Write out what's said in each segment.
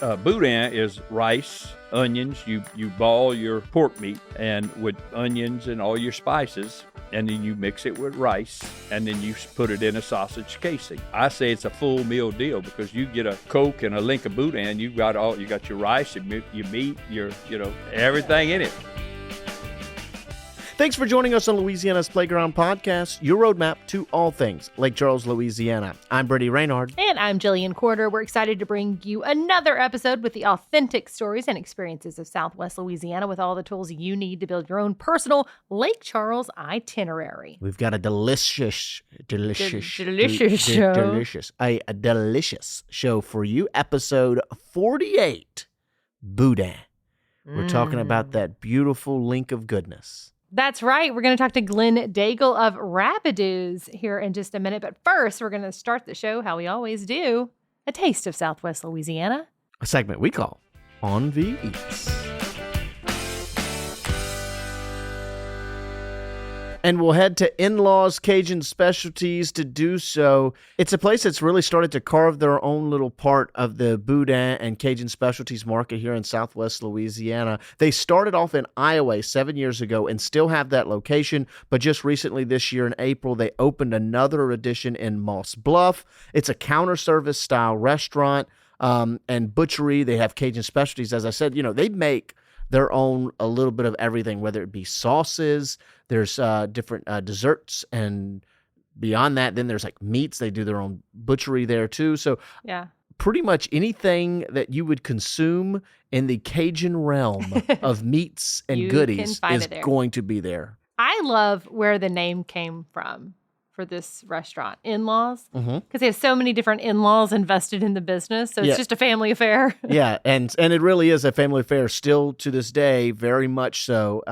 Boudin is rice, onions. You ball your pork meat and with onions and all your spices, and then you mix it with rice, and then you put it in a sausage casing. I say it's a full meal deal because you get a Coke and a link of Boudin. You got your rice, your meat, your everything in it. Thanks for joining us on Louisiana's Playground Podcast, your roadmap to all things Lake Charles, Louisiana. I'm Brady Raynard. And I'm Jillian Corder. We're excited to bring you another episode with the authentic stories and experiences of Southwest Louisiana with all the tools you need to build your own personal Lake Charles itinerary. We've got a delicious show for you. Episode 48, Boudin. We're talking about that beautiful link of goodness. That's right. We're going to talk to Glenn Daigle of Rabideaux here in just a minute. But first, we're going to start the show how we always do, a taste of Southwest Louisiana. A segment we call On the Eats. And we'll head to In-Laws Cajun Specialties to do so. It's a place that's really started to carve their own little part of the Boudin and Cajun Specialties market here in Southwest Louisiana. They started off in Iowa 7 years ago and still have that location, but just recently this year in April, they opened another edition in Moss Bluff. It's a counter service style restaurant and butchery. They have Cajun Specialties. As I said, they make their own a little bit of everything, whether it be sauces, there's different desserts, and beyond that, then there's like meats. They do their own butchery there too. So yeah, pretty much anything that you would consume in the Cajun realm of meats and goodies is going to be there. I love where the name came from for this restaurant, In-Laws, because they have so many different in-laws invested in the business. So it's just a family affair. Yeah, and it really is a family affair still to this day, very much so.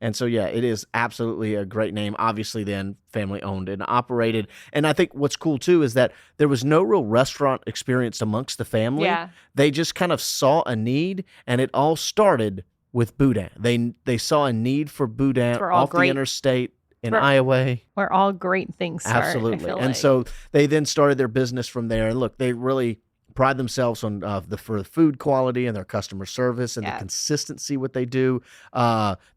And so, yeah, it is absolutely a great name. Obviously, then family owned and operated. And I think what's cool, too, is that there was no real restaurant experience amongst the family. Yeah. They just kind of saw a need, and it all started with Boudin. They saw a need for Boudin off the interstate in Iowa. Where all great things start. Absolutely. And so they then started their business from there. And look, they really pride themselves on for the food quality and their customer service and the consistency what they do.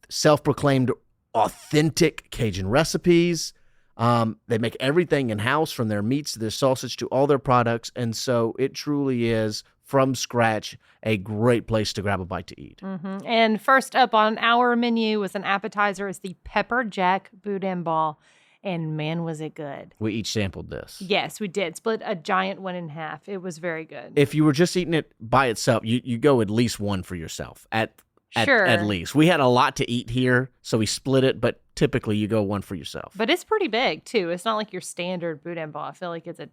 Self-proclaimed authentic Cajun recipes. They make everything in-house, from their meats to their sausage to all their products. And so it truly is, from scratch, a great place to grab a bite to eat. Mm-hmm. And first up on our menu was an appetizer is the Pepper Jack Boudin Ball. And man, was it good. We each sampled this. Yes, we did. Split a giant one in half. It was very good. If you were just eating it by itself, you go at least one for yourself. At least. We had a lot to eat here, so we split it, but typically you go one for yourself. But it's pretty big, too. It's not like your standard Boudin Ball. I feel like it's a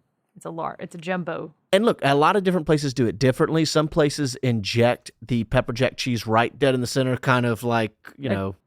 jumbo. And look, a lot of different places do it differently. Some places inject the pepper jack cheese right dead in the center, kind of like,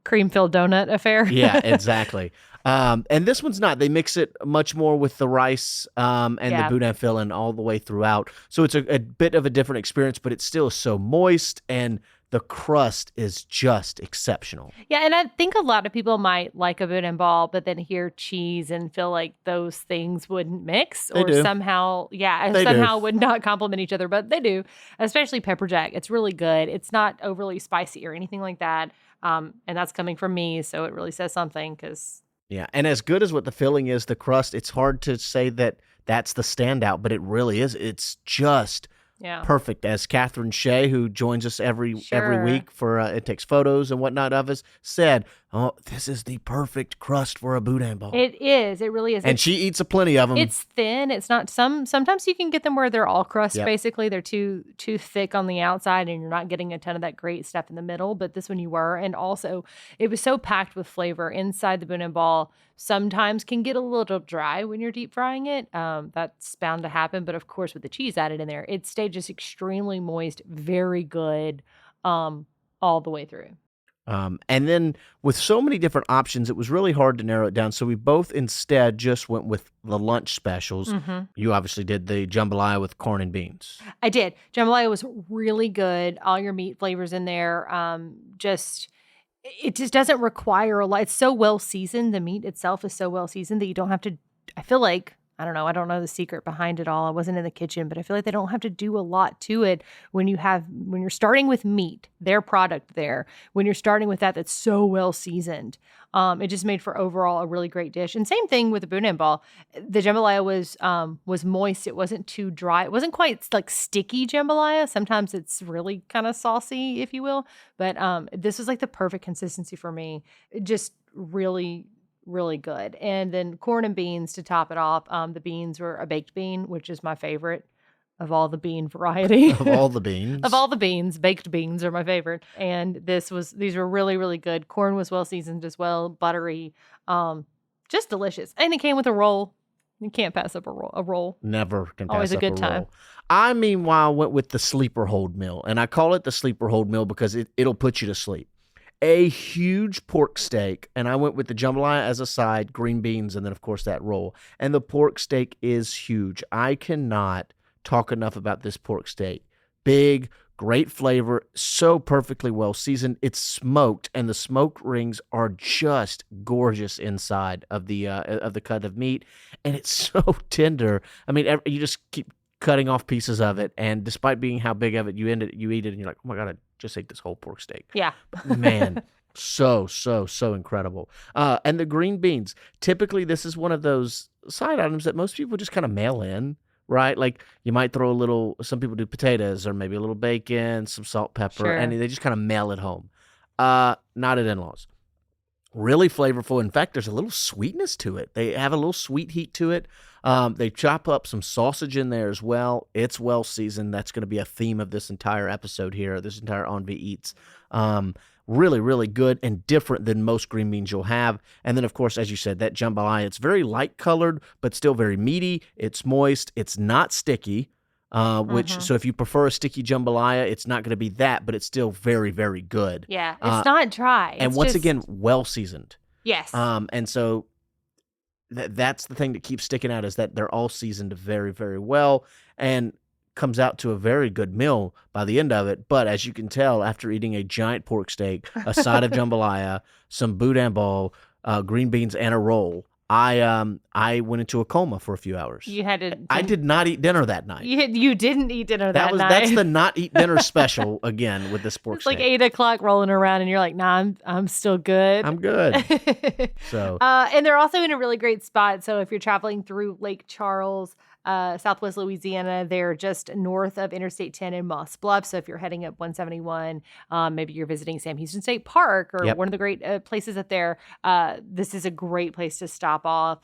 cream-filled donut affair. Yeah, exactly. And this one's not. They mix it much more with the rice and the Boudin filling all the way throughout. So it's a bit of a different experience, but it's still so moist, and the crust is just exceptional. Yeah, and I think a lot of people might like a Boudin Ball, but then hear cheese and feel like those things wouldn't mix somehow would not complement each other, but they do, especially pepper jack. It's really good. It's not overly spicy or anything like that, and that's coming from me, so it really says something because... Yeah, and as good as what the filling is, the crust, it's hard to say that that's the standout, but it really is. It's just perfect. As Catherine Shea, who joins us every week for It Takes Photos and whatnot of us, said, this is the perfect crust for a Boudin Ball. It is. It really is. And she eats a plenty of them. It's thin. It's not sometimes you can get them where they're all crust, basically. They're too thick on the outside, and you're not getting a ton of that great stuff in the middle. But this one you were. And also, it was so packed with flavor inside the Boudin Ball. Sometimes can get a little dry when you're deep frying it. That's bound to happen. But of course, with the cheese added in there, it stayed just extremely moist, very good all the way through. And then with so many different options, it was really hard to narrow it down. So we both instead just went with the lunch specials. Mm-hmm. You obviously did the jambalaya with corn and beans. I did. Jambalaya was really good. All your meat flavors in there. It just doesn't require a lot. It's so well seasoned. The meat itself is so well seasoned that you don't have to, I feel like, I don't know. I don't know the secret behind it all. I wasn't in the kitchen, but I feel like they don't have to do a lot to it when you're starting with meat, their product there, when you're starting with that's so well seasoned. It just made for overall a really great dish. And same thing with the boudin ball. The jambalaya was moist. It wasn't too dry. It wasn't quite like sticky jambalaya. Sometimes it's really kind of saucy, if you will. But this was like the perfect consistency for me. It just really good. And then corn and beans to top it off. The beans were a baked bean, which is my favorite of all the bean variety. Of all the beans. Of all the beans, baked beans are my favorite. And these were really, really good. Corn was well seasoned as well, buttery, just delicious. And it came with a roll. You can't pass up a roll. Never can pass Always a up good a time. roll. I, meanwhile, went with the sleeper hold meal. And I call it the sleeper hold meal because it'll put you to sleep. A huge pork steak, and I went with the jambalaya as a side, green beans, and then, of course, that roll. And the pork steak is huge. I cannot talk enough about this pork steak. Big, great flavor, so perfectly well seasoned. It's smoked, and the smoked rings are just gorgeous inside of the cut of meat, and it's so tender. I mean, you just keep cutting off pieces of it, and despite being how big of it, you eat it, and you're like, oh my God, I just ate this whole pork steak. Yeah. Man, so incredible. And the green beans, typically this is one of those side items that most people just kind of mail in, right? Like you might throw some people do potatoes or maybe a little bacon, some salt, pepper, Sure. and they just kind of mail it home. Not at In-Laws. Really flavorful. In fact, there's a little sweetness to it. They have a little sweet heat to it. They chop up some sausage in there as well. It's well seasoned. That's going to be a theme of this entire episode here, this entire On V Eats. Really, really good and different than most green beans you'll have. And then, of course, as you said, that jambalaya, it's very light colored, but still very meaty. It's moist. It's not sticky. So if you prefer a sticky jambalaya, it's not going to be that, but it's still very, very good. Yeah, it's not dry. And once again, well seasoned. Yes. And so that's the thing that keeps sticking out is that they're all seasoned very, very well and comes out to a very good meal by the end of it. But as you can tell, after eating a giant pork steak, a side of jambalaya, some boudin ball, green beans, and a roll, I went into a coma for a few hours. You had to. I did not eat dinner that night. You didn't eat dinner that night. That's the not eat dinner special again with this pork it's steak. Like 8 o'clock rolling around, and you're like, "Nah, I'm still good. I'm good." So, and they're also in a really great spot. So if you're traveling through Lake Charles, Southwest Louisiana, they're just north of Interstate 10 in Moss Bluff. So if you're heading up 171, maybe you're visiting Sam Houston State Park or one of the great places up there. This is a great place to stop off.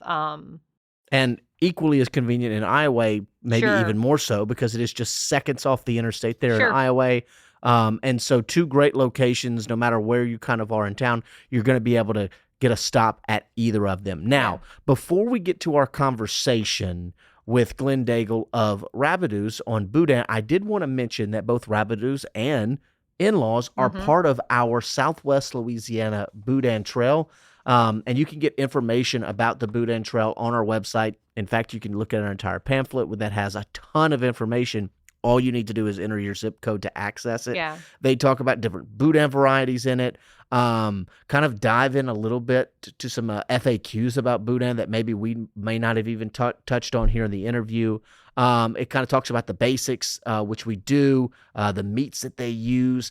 And equally as convenient in Iowa, maybe Sure. even more so because it is just seconds off the interstate there Sure. in Iowa. And so two great locations, no matter where you kind of are in town, you're going to be able to get a stop at either of them. Now, before we get to our conversation with Glenn Daigle of Rabideaux on Boudin, I did want to mention that both Rabideaux and In-Laws are part of our Southwest Louisiana Boudin Trail. And you can get information about the Boudin Trail on our website. In fact, you can look at our entire pamphlet that has a ton of information. All you need to do is enter your zip code to access it. Yeah. They talk about different Boudin varieties in it, kind of dive in a little bit to some FAQs about Boudin that maybe we may not have even touched on here in the interview. It kind of talks about the basics, which we do, the meats that they use.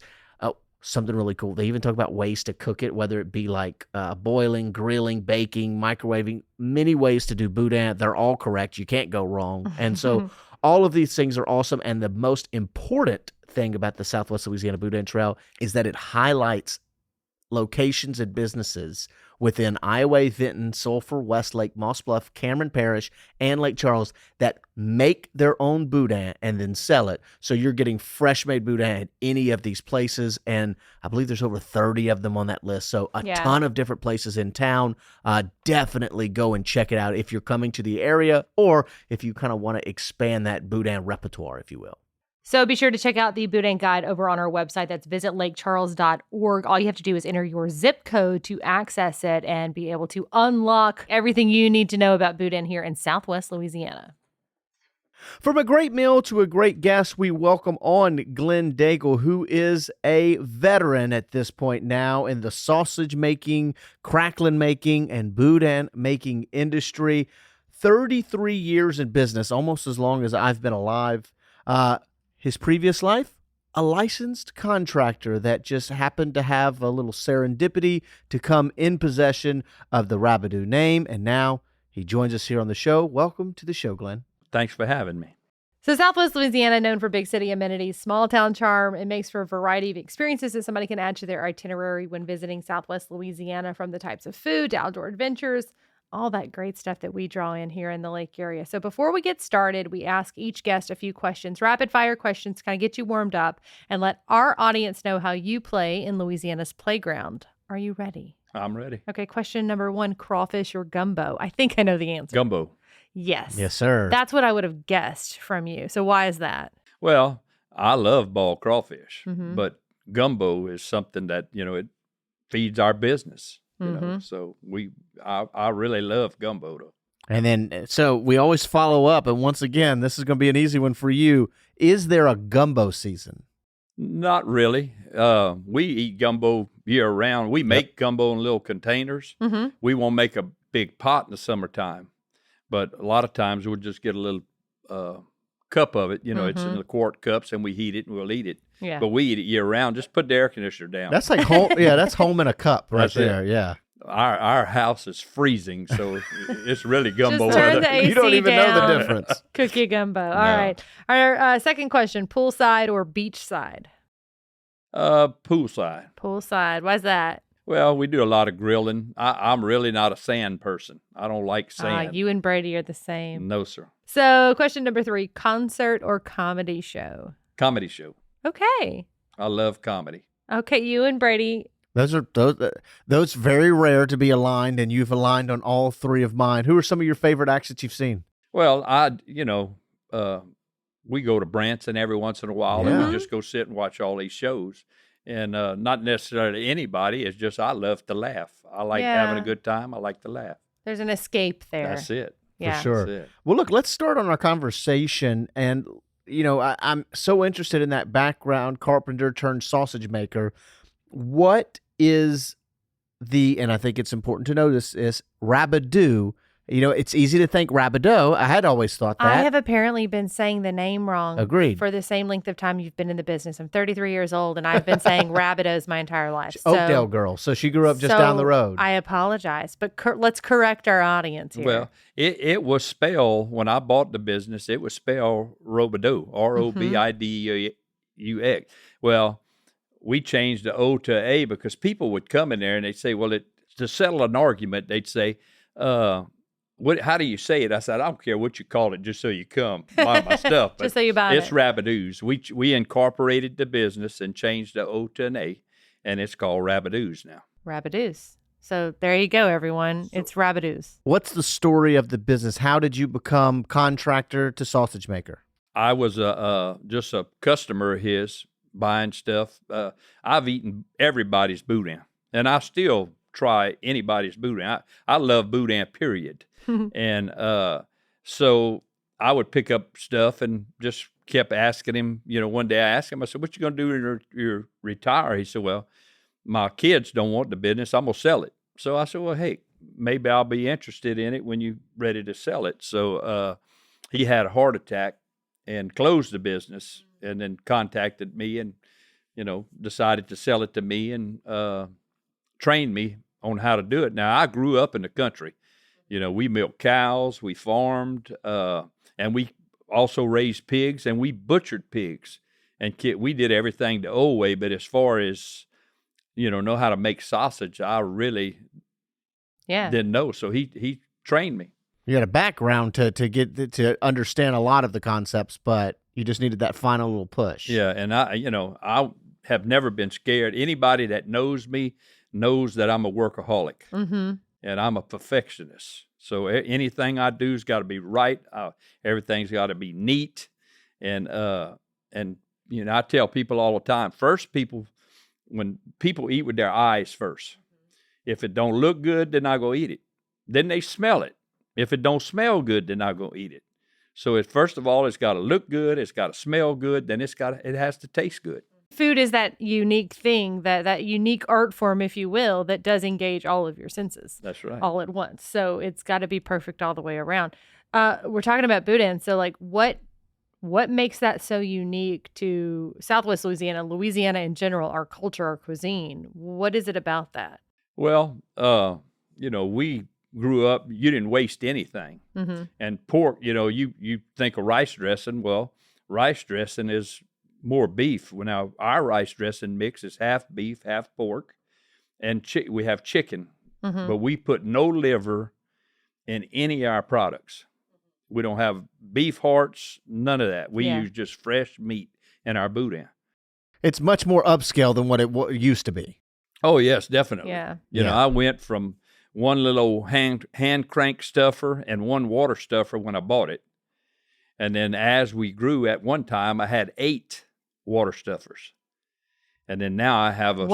Something really cool. They even talk about ways to cook it, whether it be like boiling, grilling, baking, microwaving, many ways to do Boudin. They're all correct. You can't go wrong. And so all of these things are awesome. And the most important thing about the Southwest Louisiana Boudin Trail is that it highlights locations and businesses within Iowa, Vinton, Sulphur, Westlake, Moss Bluff, Cameron Parish, and Lake Charles that make their own Boudin and then sell it. So you're getting fresh made Boudin at any of these places. And I believe there's over 30 of them on that list. So a ton of different places in town. Definitely go and check it out if you're coming to the area or if you kind of want to expand that Boudin repertoire, if you will. So be sure to check out the Boudin Guide over on our website. That's visitlakecharles.org. All you have to do is enter your zip code to access it and be able to unlock everything you need to know about Boudin here in Southwest Louisiana. From a great meal to a great guest, we welcome on Glenn Daigle, who is a veteran at this point now in the sausage making, crackling making, and Boudin making industry. 33 years in business, almost as long as I've been alive. His previous life, a licensed contractor that just happened to have a little serendipity to come in possession of the Rabideaux name, and now he joins us here on the show. Welcome to the show, Glenn. Thanks for having me. So Southwest Louisiana, known for big city amenities, small town charm, it makes for a variety of experiences that somebody can add to their itinerary when visiting Southwest Louisiana, from the types of food to outdoor adventures, all that great stuff that we draw in here in the lake area. So before we get started, we ask each guest a few questions, rapid fire questions, kind of get you warmed up and let our audience know how you play in Louisiana's playground. Are you ready? I'm ready. Okay, question number 1, crawfish or gumbo? I think I know the answer. Gumbo. Yes. Yes, sir. That's what I would have guessed from you. So why is that? Well, I love ball crawfish, Mhm. but gumbo is something that, it feeds our business. So I really love gumbo though. And then, so we always follow up, and once again, this is going to be an easy one for you. Is there a gumbo season? Not really. We eat gumbo year round. We make gumbo in little containers. Mm-hmm. We won't make a big pot in the summertime, but a lot of times we'll just get a little cup of it. It's in the quart cups, and we heat it and we'll eat it. Yeah. But we eat it year round. Just put the air conditioner down. That's like home. Yeah, that's home in a cup right That's it. there. Yeah. Our house is freezing, so it's really gumbo Just turn weather. the AC You don't even know the down. difference. Cook your gumbo. All right. Our second question, poolside or beachside? Poolside. Poolside. Why's that? Well, we do a lot of grilling. I'm really not a sand person. I don't like sand. You and Brady are the same. No, sir. So question number 3, concert or comedy show? Comedy show. Okay. I love comedy. Okay, you and Brady. Those very rare to be aligned, and you've aligned on all 3 of mine. Who are some of your favorite acts that you've seen? Well, we go to Branson every once in a while, and we just go sit and watch all these shows. And not necessarily anybody. It's just I love to laugh. I like having a good time. I like to laugh. There's an escape there. That's it. Yeah. For sure. That's it. Well, look, let's start on our conversation. And, I'm so interested in that background, carpenter turned sausage maker. What is and I think it's important to notice, is Rabideaux. It's easy to think Rabideaux. I had always thought that. I have apparently been saying the name wrong. Agreed. For the same length of time you've been in the business. I'm 33 years old, and I've been saying Rabideaux my entire life. Oakdale girl. So she grew up just down the road. I apologize, but let's correct our audience here. Well, it was spelled, when I bought the business, it was spelled Rabideaux, Robideaux. Well, we changed the O to A because people would come in there and they'd say, well, to settle an argument, they'd say, how do you say it? I said, I don't care what you call it, just so you come buy my stuff. Just so you buy it's it. Rabideaux. We incorporated the business and changed the O to an A, and it's called Rabideaux now. Rabideaux. So there you go, everyone. It's Rabideaux. What's the story of the business? How did you become contractor to sausage maker? I was just a customer of his, buying stuff. I've eaten everybody's Boudin, and I still try anybody's Boudin. I love Boudin, period. And so I would pick up stuff and just kept asking him. One day I asked him, I said, what you going to do when you retire? He said, well, my kids don't want the business. I'm going to sell it. So I said, well, hey, maybe I'll be interested in it when you're ready to sell it. So he had a heart attack and closed the business, and then contacted me and, decided to sell it to me and trained me on how to do it. Now, I grew up in the country. We milked cows, we farmed, and we also raised pigs, and we butchered pigs. And we did everything the old way, but as far as, know how to make sausage, I really didn't know. So he trained me. You had a background to get to understand a lot of the concepts, but you just needed that final little push. Yeah, and I have never been scared. Anybody that knows me knows that I'm a workaholic, and I'm a perfectionist. So anything I do's got to be right. Everything's got to be neat, and I tell people all the time. When people eat with their eyes first, if it don't look good, then I go eat it. Then they smell it. If it don't smell good, then I go eat it. So first of all, it's got to look good. It's got to smell good. Then it has to taste good. Food is that unique thing, that unique art form, if you will, that does engage all of your senses. That's right. All at once. So it's got to be perfect all the way around. We're talking about Boudin. So like what makes that so unique to Southwest Louisiana in general, our culture, our cuisine? What is it about that? Well, we grew up, you didn't waste anything. Mm-hmm. And pork, you think of rice dressing. Well, rice dressing is more beef. Now, our rice dressing mix is half beef, half pork, and we have chicken. Mm-hmm. But we put no liver in any of our products. We don't have beef hearts, none of that. We use just fresh meat in our Boudin. It's much more upscale than what it used to be. Oh, yes, definitely. Yeah. You know, I went from one little hand crank stuffer and one water stuffer when I bought it. And then as we grew, at one time, I had 8 water stuffers. And then now I have a...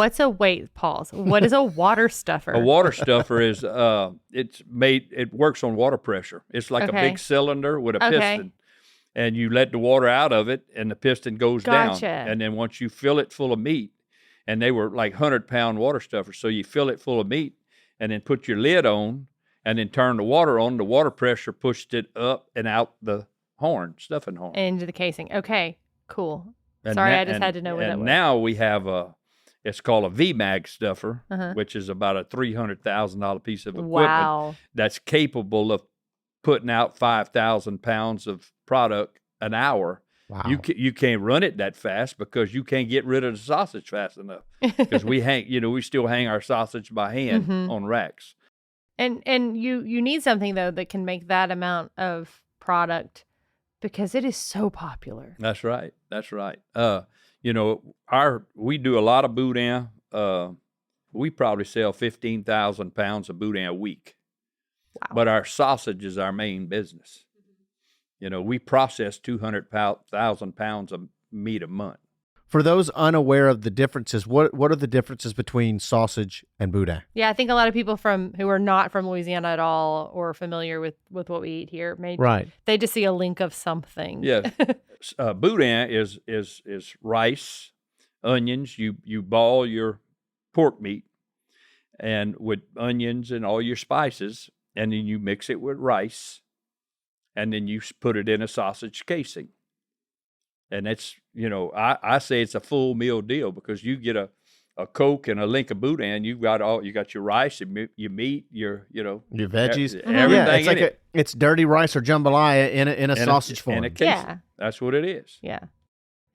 Pause. What is a water stuffer? A water stuffer is, it works on water pressure. It's like a big cylinder with a piston. And you let the water out of it, and the piston goes down. And then once you fill it full of meat, and they were like 100-pound water stuffers, so you fill it full of meat, and then put your lid on, and then turn the water on. The water pressure pushed it up and out the stuffing horn. Into the casing. Okay, cool. Sorry, I just had to know what that was. And now we have it's called a VMAG stuffer, which is about a $300,000 piece of equipment that's capable of putting out 5,000 pounds of product an hour. Wow. You can't run it that fast because you can't get rid of the sausage fast enough. Because we still hang our sausage by hand on racks. And you need something though that can make that amount of product because it is so popular. That's right. We do a lot of Boudin. We probably sell 15,000 pounds of Boudin a week. Wow. But our sausage is our main business. We process 200,000 pounds of meat a month. For those unaware of the differences, what are the differences between sausage and Boudin? Yeah, I think a lot of people who are not from Louisiana at all or familiar with what we eat here, they just see a link of something. Yeah, Boudin is rice, onions. You ball your pork meat, and with onions and all your spices, and then you mix it with rice, and then you put it in a sausage casing. And it's, I say it's a full meal deal because you get a Coke and a link of Boudin, you got your rice, your meat, your veggies, everything. Yeah, it's dirty rice or jambalaya in a sausage form. In a casing. Yeah, that's what it is. Yeah,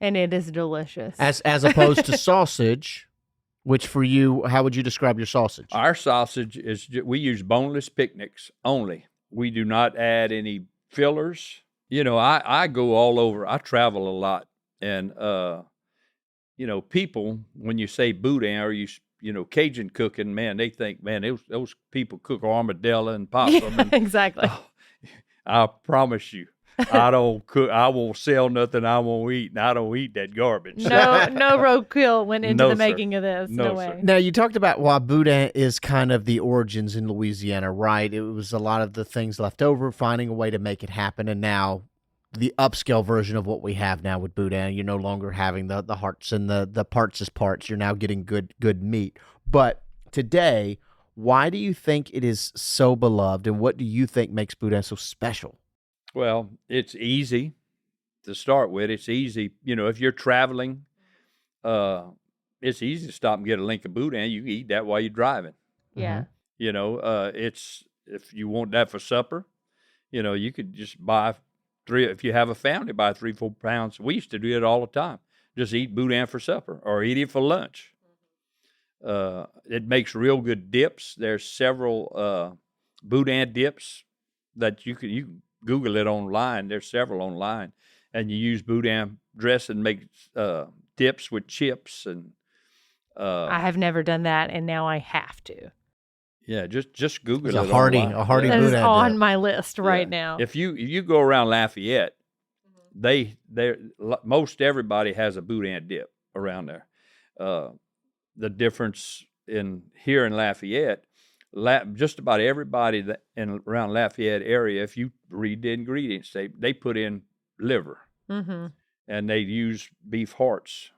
and it is delicious. As opposed to sausage, which for you, how would you describe your sausage? Our sausage we use boneless picnics only. We do not add any fillers. I go all over. I travel a lot. And, people, when you say Boudin or Cajun cooking, man, they think, man, those people cook armadillo and possum. And, exactly. I promise you, I don't cook. I won't sell nothing I won't eat, and I don't eat that garbage. No roadkill went into the making of this. No way. Sir. Now, you talked about why Boudin is kind of the origins in Louisiana, right? It was a lot of the things left over, finding a way to make it happen, and now the upscale version of what we have now with Boudin. You're no longer having the hearts and the parts as parts. You're now getting good meat. But today, why do you think it is so beloved, and what do you think makes Boudin so special? Well, it's easy to start with. It's easy. If you're traveling, it's easy to stop and get a link of Boudin. You can eat that while you're driving. Yeah. It's if you want that for supper, you could just buy 3. If you have a family, buy 3-4 pounds. We used to do it all the time. Just eat Boudin for supper or eat it for lunch. It makes real good dips. There's several Boudin dips that you can Google it online. There's several online, and you use Boudin dressing, make dips with chips. And I have never done that, and now I have to. Yeah, just Google it. A hearty that Boudin is on dip. my list right now. If you go around Lafayette, most everybody has a Boudin dip around there. The difference here in Lafayette. Just about everybody around Lafayette area, if you read the ingredients, they put in liver, and they use beef hearts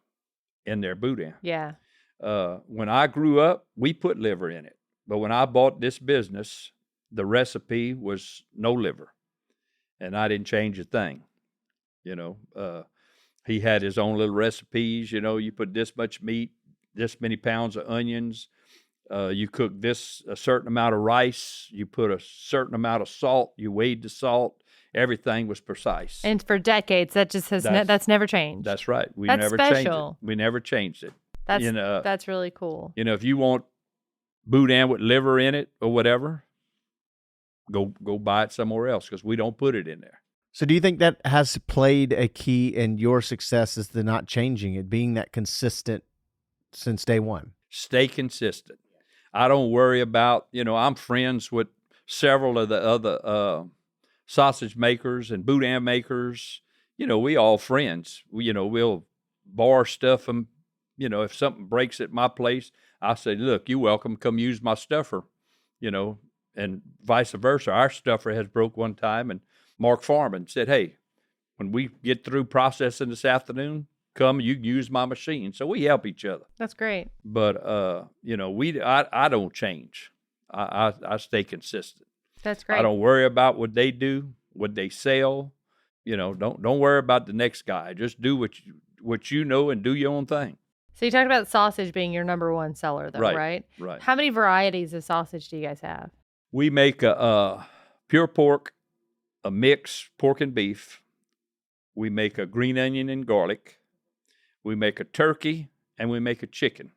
in their Boudin. Yeah. When I grew up, we put liver in it, but when I bought this business, the recipe was no liver, and I didn't change a thing. He had his own little recipes. You put this much meat, this many pounds of onions. You cook a certain amount of rice. You put a certain amount of salt. You weighed the salt. Everything was precise. And for decades, that just that's never changed. That's right. That's never special. changed it. We never changed it. That's really cool. If you want boudin with liver in it or whatever, go buy it somewhere else, because we don't put it in there. So do you think that has played a key in your success, is the not changing it, being that consistent since day one? Stay consistent. I don't worry about, I'm friends with several of the other sausage makers and boudin makers. We all friends. We'll bar stuff them. If something breaks at my place, I say, look, you're welcome, come use my stuffer, and vice versa. Our stuffer has broke one time, and Mark Farman said, hey, when we get through processing this afternoon, come, you can use my machine. So we help each other. That's great. But, I don't change. I stay consistent. That's great. I don't worry about what they do, what they sell. Don't worry about the next guy. Just do what you know and do your own thing. So you talked about sausage being your number one seller, though, right? Right. How many varieties of sausage do you guys have? We make a pure pork, a mix pork and beef. We make a green onion and garlic. We make a turkey, and we make a chicken.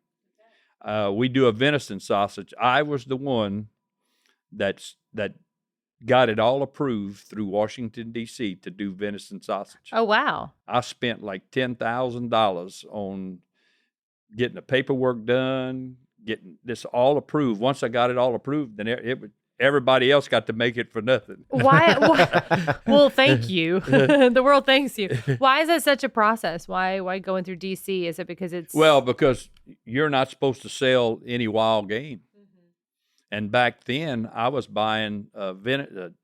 We do a venison sausage. I was the one that got it all approved through Washington, D.C. to do venison sausage. Oh, wow. I spent like $10,000 on getting the paperwork done, getting this all approved. Once I got it all approved, then everybody else got to make it for nothing. Why? Well, thank you. The world thanks you. Why is that such a process? Why going through DC? Is it because it's... Well, because you're not supposed to sell any wild game. Mm-hmm. And back then, I was buying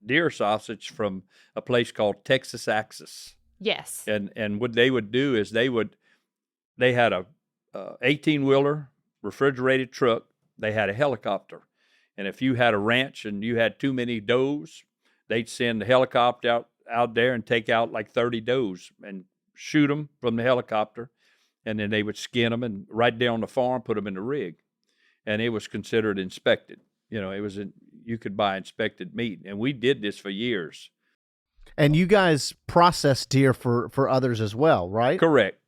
deer sausage from a place called Texas Axis. Yes. And what they would do is they had a 18-wheeler refrigerated truck. They had a helicopter. And if you had a ranch and you had too many does, they'd send the helicopter out there and take out like 30 does and shoot them from the helicopter. And then they would skin them and right there on the farm, put them in the rig. And it was considered inspected. You could buy inspected meat. And we did this for years. And you guys process deer for others as well, right? Correct.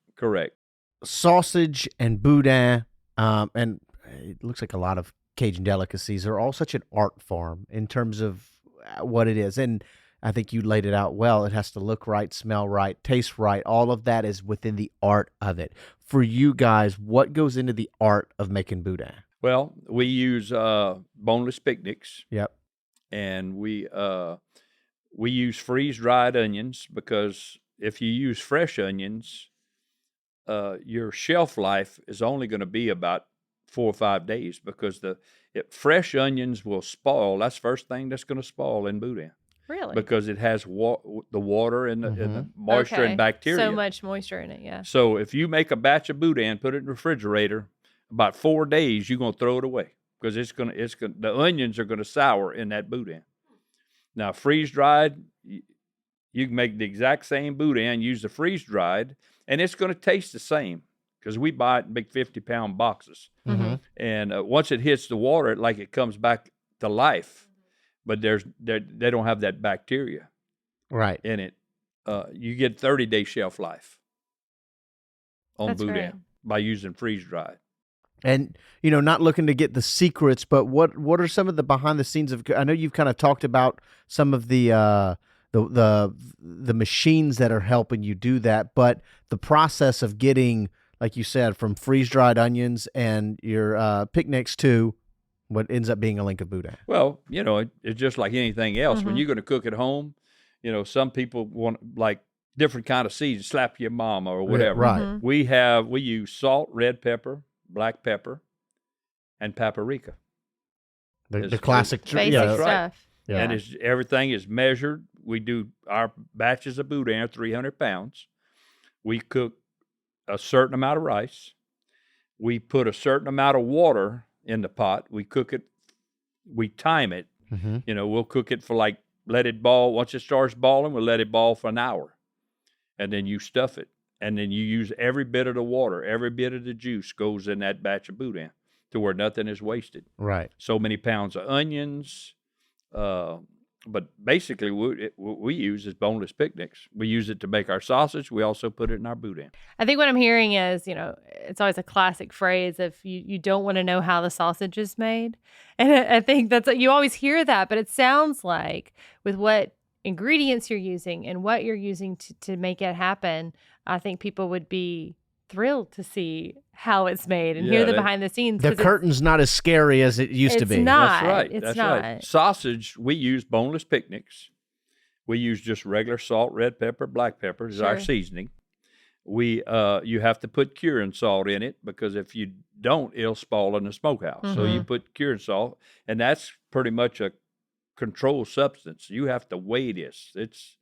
Sausage and boudin, and it looks like a lot of Cajun delicacies are all such an art form in terms of what it is. And I think you laid it out well. It has to look right, smell right, taste right. All of that is within the art of it. For you guys, what goes into the art of making boudin? Well, we use boneless picnics. Yep. And we use freeze-dried onions, because if you use fresh onions, your shelf life is only going to be about 4 or 5 days, because fresh onions will spoil. That's the first thing that's going to spoil in boudin. Really? Because it has the water and the moisture and bacteria. So much moisture in it, yeah. So if you make a batch of boudin, put it in the refrigerator, about 4 days, you're going to throw it away, because the onions are going to sour in that boudin. Now, freeze-dried, you can make the exact same boudin, use the freeze-dried, and it's going to taste the same, because we buy it in big 50-pound boxes. Mm-hmm. And once it hits the water, it comes back to life. But they don't have that bacteria in it. You get 30-day shelf life on boudin by using freeze-dried. And, not looking to get the secrets, but what are some of the behind the scenes of, I know you've kind of talked about some of the machines that are helping you do that, but the process of getting, like you said, from freeze-dried onions and your picnics to what ends up being a link of boudin. Well, it's just like anything else. When you're going to cook at home, some people want different kind of seeds, slap your mama or whatever. Right. Mm-hmm. We use salt, red pepper, black pepper, and paprika. The classic basic stuff. Right. Yeah. And everything is measured. We do our batches of boudin, 300 pounds. We cook a certain amount of rice. We put a certain amount of water in the pot. We cook it. We time it. Mm-hmm. We'll cook it for let it ball. Once it starts balling, we'll let it ball for an hour. And then you stuff it. And then you use every bit of the water, every bit of the juice goes in that batch of Boudin to where nothing is wasted. Right. So many pounds of onions. But basically, what we use is boneless picnics. We use it to make our sausage. We also put it in our Boudin. I think what I'm hearing is, it's always a classic phrase of you don't want to know how the sausage is made. And I think you always hear that, but it sounds like with what ingredients you're using and what you're using to make it happen, I think people would be thrilled to see how it's made and hear the behind the scenes. The curtain's not as scary as it used to be. It's not. That's right. It's That's not. right. Sausage, we use boneless picnics. We use just regular salt, red pepper, black pepper as our seasoning. You have to put curing salt in it because if you don't, it'll spoil in the smokehouse. Mm-hmm. So you put curing salt, and that's pretty much a controlled substance. You have to weigh this. It's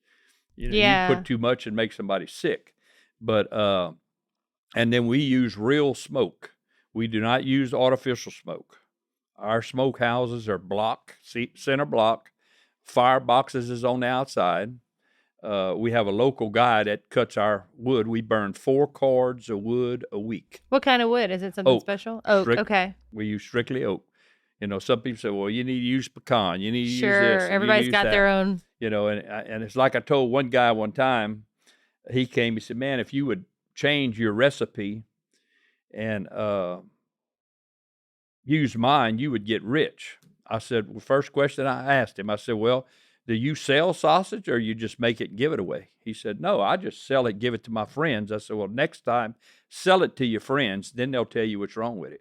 you put too much and make somebody sick. But and then we use real smoke. We do not use artificial smoke. Our smoke houses are center block. Fire boxes is on the outside. We have a local guy that cuts our wood. We burn 4 cords of wood a week. What kind of wood? Is it something special? Oak. Okay. We use strictly oak. Some people say, well, you need to use pecan. You need to use this. Sure. Everybody's got their own. And it's like I told one guy one time, he came, he said, man, if you would change your recipe and use mine, you would get rich. I said, well, first question I asked him, I said, well, do you sell sausage or you just make it and give it away? He said, no, I just sell it, give it to my friends. I said, well, next time, sell it to your friends. Then they'll tell you what's wrong with it.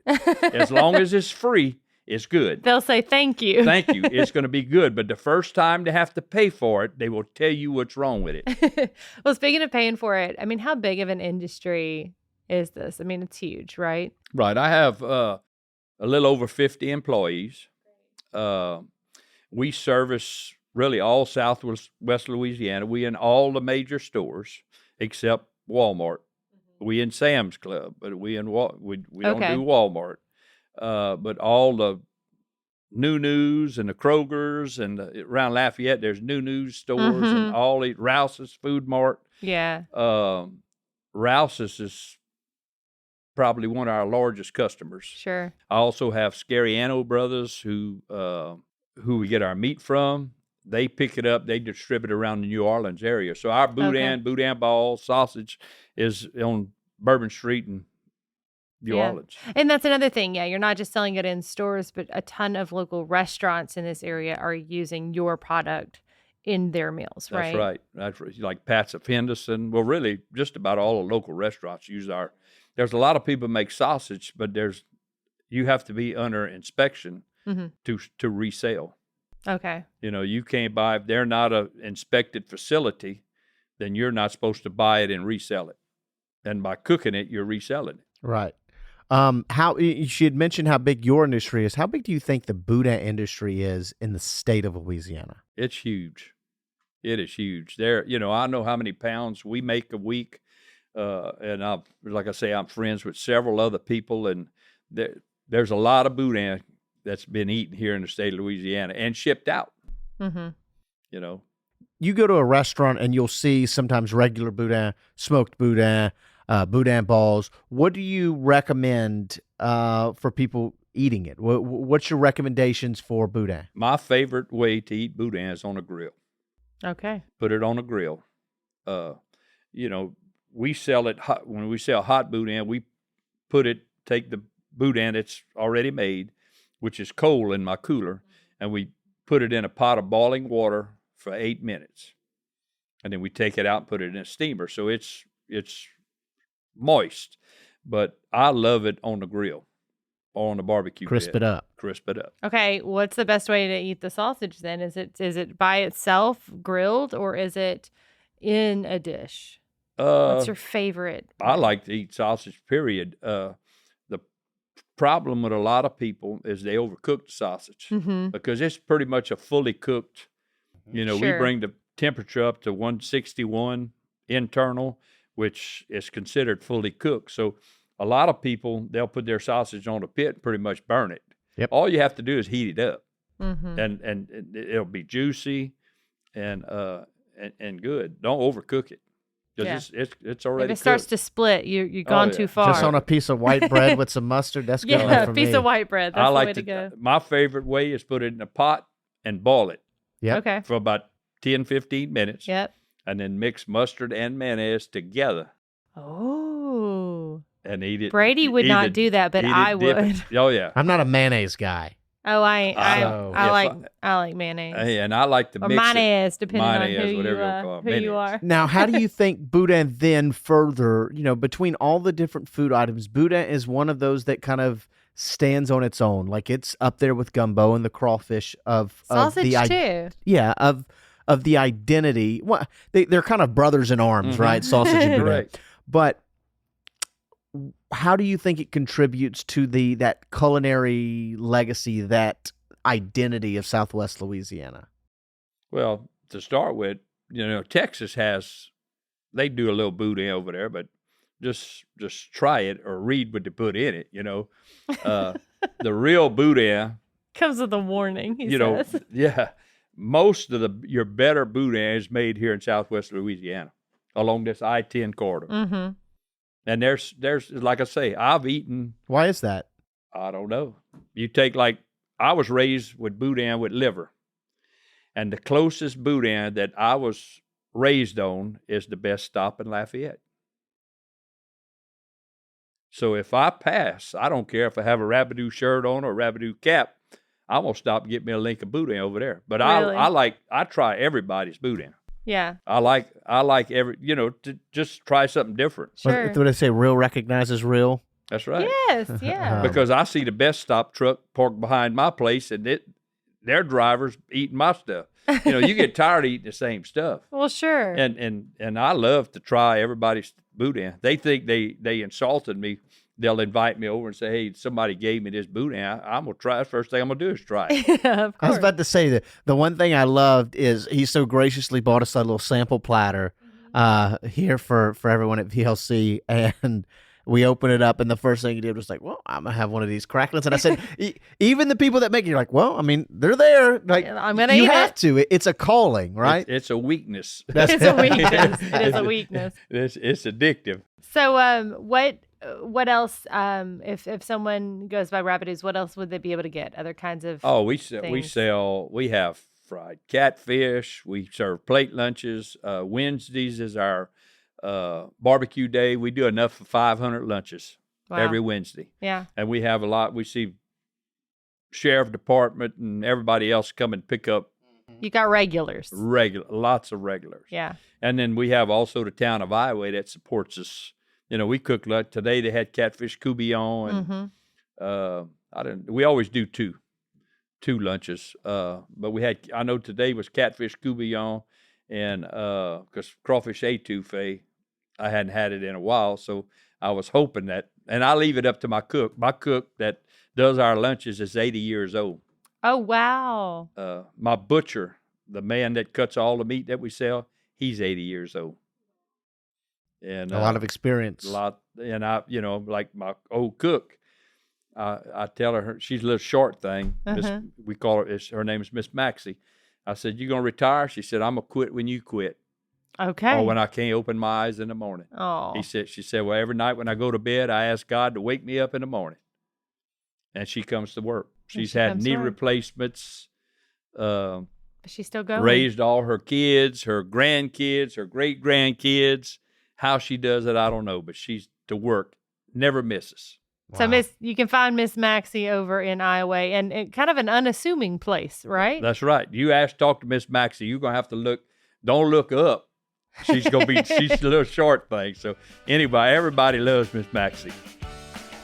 As long as it's free, it's good. They'll say, thank you. Thank you. It's going to be good. But the first time they have to pay for it, they will tell you what's wrong with it. Well, speaking of paying for it, I mean, how big of an industry is this? I mean, it's huge, right? Right. I have a little over 50 employees. We service really all Southwest Louisiana. We in all the major stores except Walmart. We in Sam's Club, but we don't do Walmart. But all the News and the Krogers and around Lafayette, there's News stores and all the Rouse's Food Mart. Yeah. Rouse's is probably one of our largest customers. Sure. I also have Scariano Brothers who we get our meat from. They pick it up. They distribute it around the New Orleans area. So our Boudin ball sausage is on Bourbon Street in New Orleans. And that's another thing. Yeah, you're not just selling it in stores, but a ton of local restaurants in this area are using your product in their meals, right? That's right. That's right. Like Pat's of Henderson. Well, really, just about all the local restaurants use our. There's a lot of people make sausage, but you have to be under inspection to resell. Okay. You can't buy, if they're not an inspected facility, then you're not supposed to buy it and resell it. And by cooking it, you're reselling it. Right. She had mentioned how big your industry is. How big do you think the Boudin industry is in the state of Louisiana? It's huge. It is huge. I know how many pounds we make a week. And like I say, I'm friends with several other people, and there's a lot of Boudin that's been eaten here in the state of Louisiana and shipped out. Mm-hmm. You go to a restaurant and you'll see sometimes regular Boudin, smoked Boudin, Boudin balls. What do you recommend for people eating it? What's your recommendations for Boudin? My favorite way to eat Boudin is on a grill. Okay. Put it on a grill. We sell it hot. When we sell hot Boudin, we take the Boudin that's already made, which is cold in my cooler, and we put it in a pot of boiling water for 8 minutes. And then we take it out and put it in a steamer. So it's moist, but I love it on the grill or on the barbecue Crisp pit. Crisp it up. Okay, what's the best way to eat the sausage then? Is it by itself grilled or is it in a dish? What's your favorite? I like to eat sausage, period. The problem with a lot of people is they overcook the sausage because it's pretty much a fully cooked, Sure. We bring the temperature up to 161 internal, which is considered fully cooked. So a lot of people, they'll put their sausage on a pit and pretty much burn it. Yep. All you have to do is heat it up and it'll be juicy and good. Don't overcook it. Because it's already if it starts cooked. to split, you've gone too far. Just on a piece of white bread with some mustard. That's good enough for me. Yeah, piece of white bread. That's the way to go. My favorite way is put it in a pot and boil it. Yep. Okay. For about 10, 15 minutes. Yep. And then mix mustard and mayonnaise together. Oh. And eat it. Brady would not do that, but I would. Oh yeah. I'm not a mayonnaise guy. Oh, I like mayonnaise. And I like to mix mayonnaise, it. depending on who you are. Now, how do you think Boudin then further, between all the different food items, Boudin is one of those that kind of stands on its own. Like it's up there with gumbo and the crawfish sausage too. Yeah, of the identity. Well, they're kind of brothers in arms, right? Sausage and Boudin. Right. But how do you think it contributes to that culinary legacy, that identity of Southwest Louisiana? Well, to start with, Texas they do a little Boudin over there, but just try it or read what they put in it, The real Boudin comes with a warning, he says. Yeah. Most of your better Boudin is made here in Southwest Louisiana along this I-10 corridor. Mm-hmm. And there's like I say, I've eaten. Why is that? I don't know. You take I was raised with Boudin with liver. And the closest Boudin that I was raised on is the best stop in Lafayette. So if I pass, I don't care if I have a Rabideaux shirt on or a Rabideaux cap, I'm going to stop and get me a link of Boudin over there. But really? I try everybody's Boudin. Yeah. I like every, to just try something different. Sure. What do they say? Real recognizes real? That's right. Yes, yeah. Because I see the best stop truck parked behind my place and their drivers eating my stuff. You get tired of eating the same stuff. Well, sure. And I love to try everybody's Boudin. They think they insulted me. They'll invite me over and say, hey, somebody gave me this Boudin. I'm going to try it. First thing I'm going to do is try it. Yeah, of course. I was about to say that the one thing I loved is he so graciously bought us a little sample platter here for everyone at VLC. And we opened it up, and the first thing he did was like, well, I'm going to have one of these cracklings. And I said, even the people that make it, you're like, well, I mean, they're there. Like, I'm going to eat it. You have to. It's a calling, right? It's a weakness. It's a weakness. It is a weakness. It's addictive. So what else, if someone goes by Rabideaux, what else would they be able to get? Other kinds of we have fried catfish. We serve plate lunches. Wednesdays is our barbecue day. We do enough for 500 lunches every Wednesday. Yeah. And we have a lot. We see sheriff department and everybody else come and pick up. You got regulars. Lots of regulars. Yeah. And then we have also the town of Iowa that supports us. We cook today. They had catfish coubillon, and we always do two lunches. But I know today was catfish coubillon, and because crawfish étouffée, I hadn't had it in a while, so I was hoping that. And I leave it up to my cook. My cook that does our lunches is 80 years old. Oh wow! My butcher, the man that cuts all the meat that we sell, he's 80 years old. And a lot of experience. And like my old cook, I tell her she's a little short thing. We call her. Her name is Miss Maxie. I said, "You gonna retire?" She said, "I'm gonna quit when you quit." Okay. Or when I can't open my eyes in the morning. Oh. She said, well, every night when I go to bed, I ask God to wake me up in the morning. And she comes to work. She's had knee replacements. But she's still going. Raised all her kids, her grandkids, her great-grandkids. How she does it, I don't know. But she's to work, never misses. Wow. So you can find Miss Maxie over in Iowa, and kind of an unassuming place, right? That's right. You talk to Miss Maxie, you're going to have to look. Don't look up. She's a little short thing. So anyway, everybody loves Miss Maxie.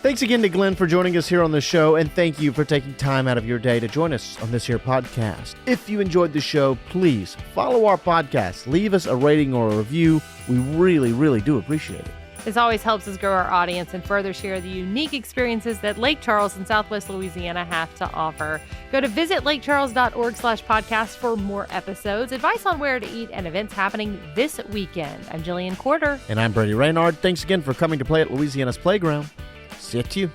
Thanks again to Glenn for joining us here on the show, and thank you for taking time out of your day to join us on this here podcast. If you enjoyed the show, please follow our podcast. Leave us a rating or a review. We really, really do appreciate it. This always helps us grow our audience and further share the unique experiences that Lake Charles and Southwest Louisiana have to offer. Go to visitlakecharles.org/podcast for more episodes, advice on where to eat, and events happening this weekend. I'm Jillian Corder. And I'm Brady Raynard. Thanks again for coming to play at Louisiana's Playground. See you.